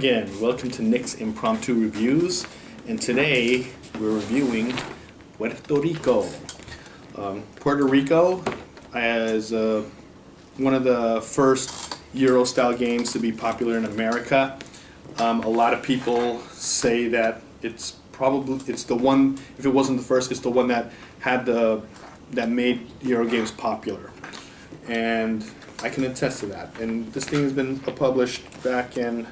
again. Welcome to Nick's Impromptu Reviews, and today we're reviewing Puerto Rico. Puerto Rico as one of the first Euro-style games to be popular in America. A lot of people say that it's the one. If it wasn't the first, it's the one that had that made Euro games popular, and I can attest to that. And this thing has been published back in,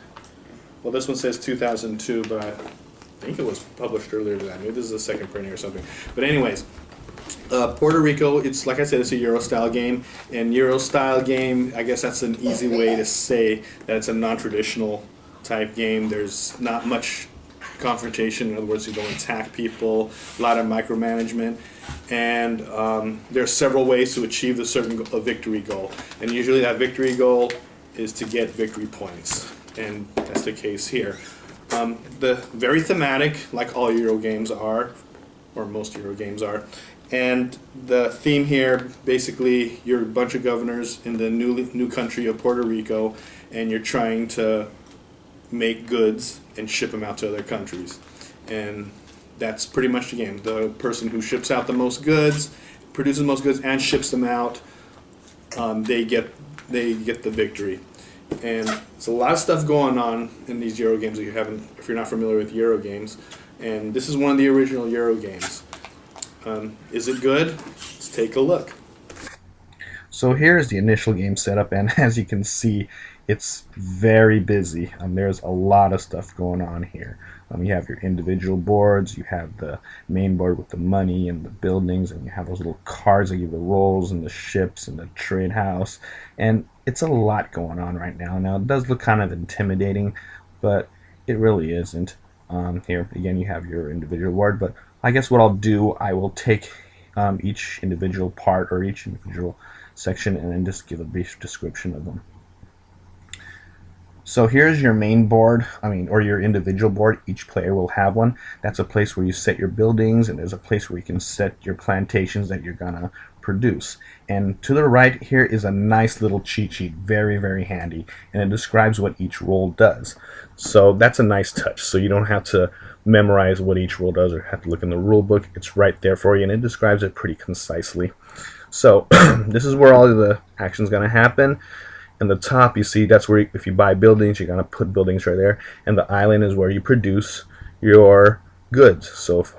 well, this one says 2002, but I think it was published earlier than that. Maybe this is a second printing or something. But anyways, Puerto Rico, it's like I said, it's a Euro-style game. And Euro-style game, I guess that's an easy way to say that it's a non-traditional type game. There's not much confrontation. In other words, you don't attack people, a lot of micromanagement, and there are several ways to achieve a victory goal. And usually that victory is to get victory points, and that's the case here. The very thematic, like all Euro games are, or most Euro games are. And the theme here, basically, you're a bunch of governors in the new country of Puerto Rico, and you're trying to make goods and ship them out to other countries. And that's pretty much the game. The person who ships out the most goods, produces the most goods, and ships them out, they get the victory. And there's a lot of stuff going on in these Euro games if you're not familiar with Euro games. And this is one of the original Euro games. Is it good? Let's take a look. So here's the initial game setup, and as you can see, it's very busy. There's a lot of stuff going on here. You have your individual boards, you have the main board with the money and the buildings, and you have those little cards that give the rolls and the ships and the trade house. And it's a lot going on right now. Now, it does look kind of intimidating, but it really isn't. Here, again, you have your individual board, but I guess what I'll do, I will take each individual part or each individual section and then just give a brief description of them. So here's your main board, or your individual board. Each player will have one. That's a place where you set your buildings, and there's a place where you can set your plantations that you're gonna produce. And to the right here is a nice little cheat sheet, very, very handy, and it describes what each role does. So that's a nice touch. So you don't have to memorize what each role does or have to look in the rule book. It's right there for you, and it describes it pretty concisely. So this is where all of the action's gonna happen. In the top, you see, that's where if you buy buildings, you're gonna put buildings right there, and the island is where you produce your goods. So if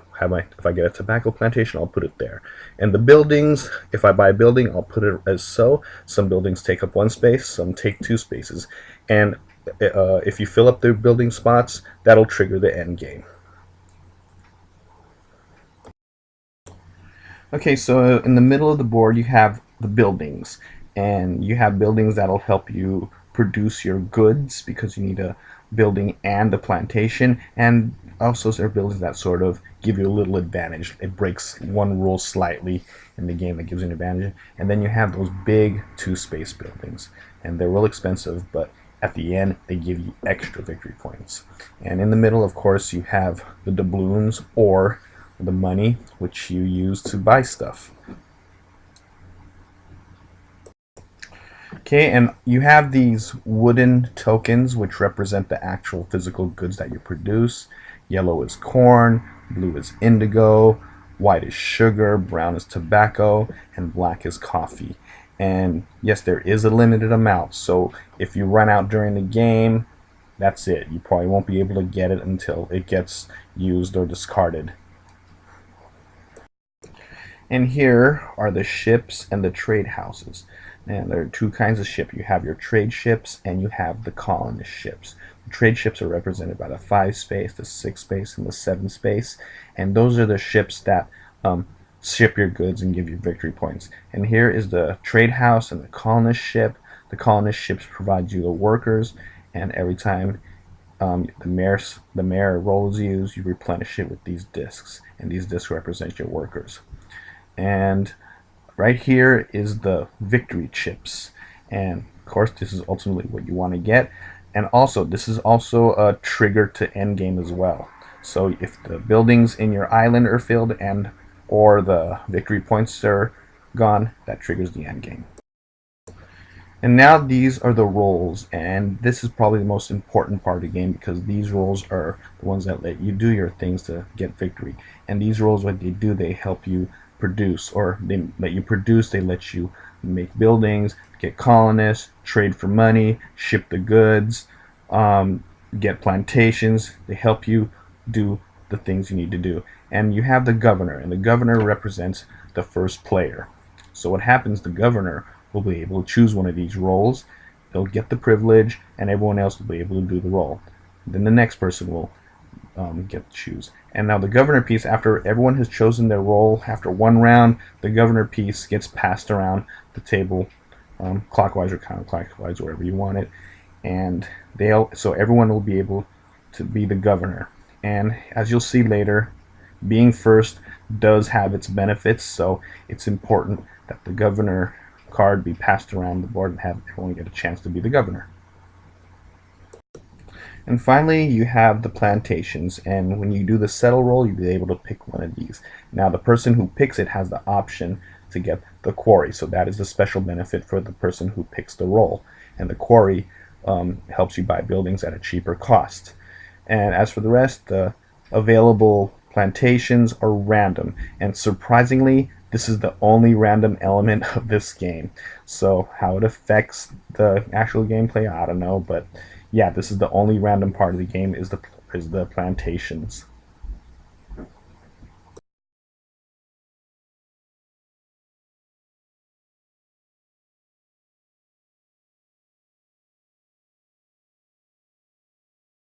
I get a tobacco plantation, I'll put it there. And the buildings, if I buy a building, I'll put it as so. Some buildings take up one space, some take two spaces, and if you fill up the building spots, that'll trigger the end game. Okay, so in the middle of the board you have the buildings, and you have buildings that'll help you produce your goods because you need a building and a plantation, and also there are buildings that sort of give you a little advantage. It breaks one rule slightly in the game that gives you an advantage. And then you have those big two-space buildings, and they're real expensive, but at the end they give you extra victory points. And in the middle, of course, you have the doubloons, or the money, which you use to buy stuff. Okay, and you have these wooden tokens which represent the actual physical goods that you produce. Yellow is corn, blue is indigo, white is sugar, brown is tobacco, and black is coffee. And yes, there is a limited amount, so if you run out during the game, that's it. You probably won't be able to get it until it gets used or discarded. And here are the ships and the trade houses. And there are two kinds of ship. You have your trade ships and you have the colonist ships. The trade ships are represented by the 5 space, the 6 space, and the 7 space. And those are the ships that ship your goods and give you victory points. And here is the trade house and the colonist ship. The colonist ships provide you the workers, and every time the mayor role is used, you replenish it with these discs. And these discs represent your workers. And right here is the victory chips, and of course this is ultimately what you want to get. And also, this is also a trigger to end game as well. So if the buildings in your island are filled or the victory points are gone, that triggers the end game. And now these are the roles, and this is probably the most important part of the game because these roles are the ones that let you do your things to get victory. And these roles, what they do, they help you produce, or they let you produce, they let you make buildings, get colonists, trade for money, ship the goods, get plantations. They help you do the things you need to do. And you have the governor, and the governor represents the first player. So what happens, the governor will be able to choose one of these roles. They'll get the privilege, and everyone else will be able to do the role. Then the next person will get to choose. And now the governor piece, after everyone has chosen their role, after one round, the governor piece gets passed around the table, clockwise or counterclockwise, wherever you want it. And so everyone will be able to be the governor. And as you'll see later, being first does have its benefits, so it's important that the governor card be passed around the board and have everyone get a chance to be the governor. And finally, you have the plantations, and when you do the settle roll, you'll be able to pick one of these. Now, the person who picks it has the option to get the quarry, so that is the special benefit for the person who picks the roll. And the quarry helps you buy buildings at a cheaper cost. And as for the rest, the available plantations are random, and surprisingly, this is the only random element of this game. So how it affects the actual gameplay, I don't know, but yeah, this is the only random part of the game is the plantations.